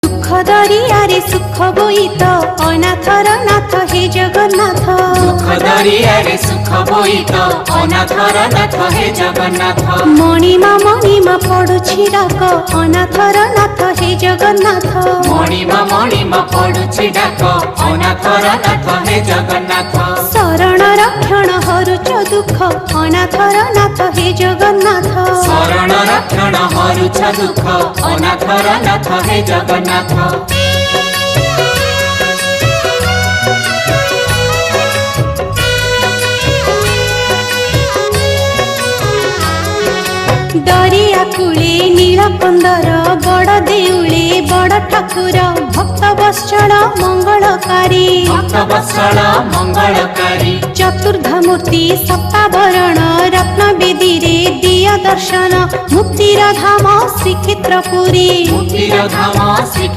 दुख दरियारे सुख बोईत अनाथर नाथ हे जगन्नाथ। दुख दरियारे सुख बोईत अनाथर नाथ हे जगन्नाथ। मणिमा पडुछि डाक अनाथर नाथ हे जगन्नाथ। मणिमा पडुछि डाक अनाथर नाथ हे जगन्नाथ। शरण रक्षण हरुच दुख अनाथर नाथ हे जगन्नाथ। शरण रक्षण हरुच दुख अनाथर नाथ हे जगन्नाथ। दरिया कूले नीलकंदर बड़ देउले बड़ ठाकुर भक्त वत्सल मंगलकारी। भक्त वत्सल मंगलकारी। चतुर्धमूर्ति सप्तावरण रत्न बेदी रे दिया दर्शन मुक्तिर धाम श्रीक्षेत्रपुरी। मुक्तिर धाम श्री